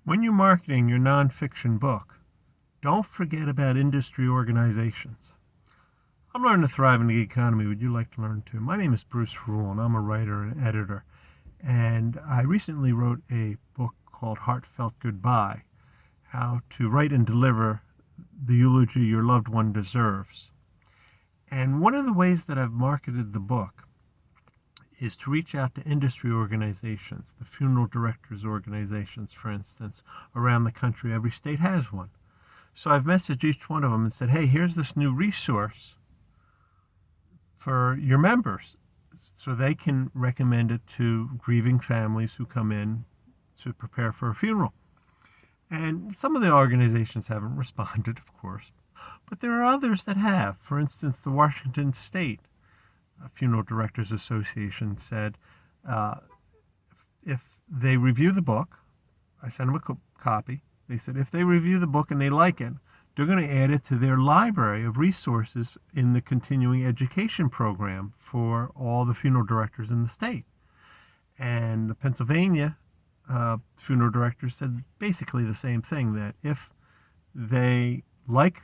When you're marketing your nonfiction book, don't forget about industry organizations. I'm learning to thrive in the gig economy. Would you like to learn too? My name is Bruce Rule, and I'm a writer and editor. And I recently wrote a book called Heartfelt Goodbye, How to Write and Deliver the Eulogy Your Loved One Deserves. And one of the ways that I've marketed the book is to reach out to industry organizations, the funeral directors organizations, for instance, around the country. Every state has one. So I've messaged each one of them and said, hey, here's this new resource for your members, so they can recommend it to grieving families who come in to prepare for a funeral. And some of the organizations haven't responded, of course, but there are others that have. For instance, the Washington State Funeral Directors Association said if they review the book, I sent them a copy. They said if they review the book and they like it, they're going to add it to their library of resources in the continuing education program for all the funeral directors in the state. And the Pennsylvania funeral directors said basically the same thing, that if they like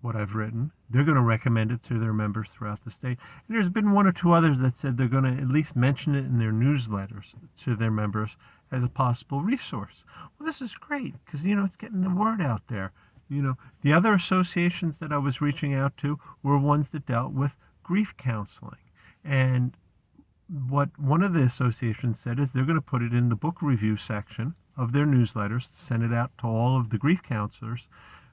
what I've written, they're going to recommend it to their members throughout the state. And there's been one or two others that said they're going to at least mention it in their newsletters to their members as a possible resource. Well, this is great because, it's getting the word out there. The other associations that I was reaching out to were ones that dealt with grief counseling. And what one of the associations said is they're going to put it in the book review section of their newsletters to send it out to all of the grief counselors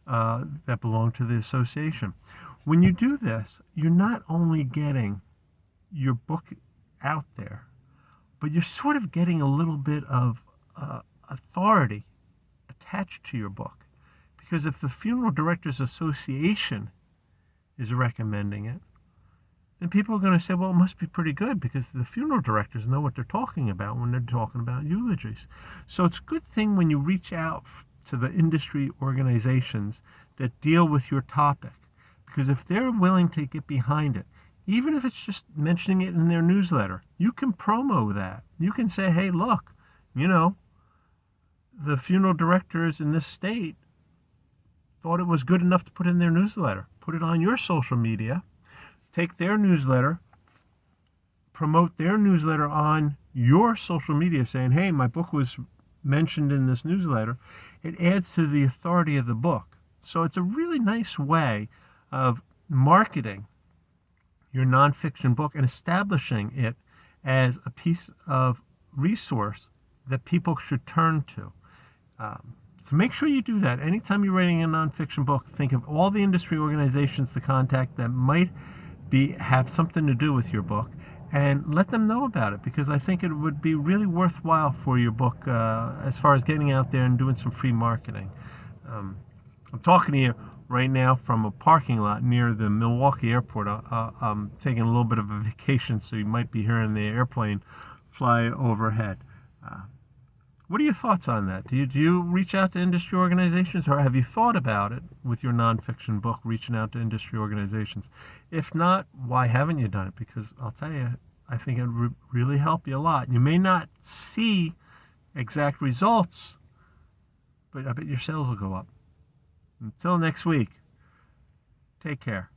that belong to the association. When you do this, you're not only getting your book out there, but you're sort of getting a little bit of authority attached to your book. Because if the Funeral Directors Association is recommending it, then people are going to say, well, it must be pretty good because the funeral directors know what they're talking about when they're talking about eulogies. So it's a good thing when you reach out to the industry organizations that deal with your topic, because if they're willing to get behind it, even if it's just mentioning it in their newsletter, you can promo that. You can say, hey, look, the funeral directors in this state thought it was good enough to put in their newsletter. Put it on your social media, take their newsletter, promote their newsletter on your social media saying, hey, my book was mentioned in this newsletter. It adds to the authority of the book. So it's a really nice way of marketing your nonfiction book and establishing it as a piece of resource that people should turn to. So make sure you do that. Anytime you're writing a nonfiction book, think of all the industry organizations to contact that might have something to do with your book, and let them know about it, because I think it would be really worthwhile for your book as far as getting out there and doing some free marketing. I'm talking to you right now from a parking lot near the Milwaukee airport. I'm taking a little bit of a vacation, so you might be hearing the airplane fly overhead. What are your thoughts on that? Do you reach out to industry organizations, or have you thought about it with your nonfiction book, reaching out to industry organizations? If not, why haven't you done it? Because I'll tell you, I think it would really help you a lot. You may not see exact results, but I bet your sales will go up. Until next week, take care.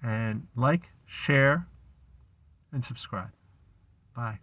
And like, share, and subscribe. Bye.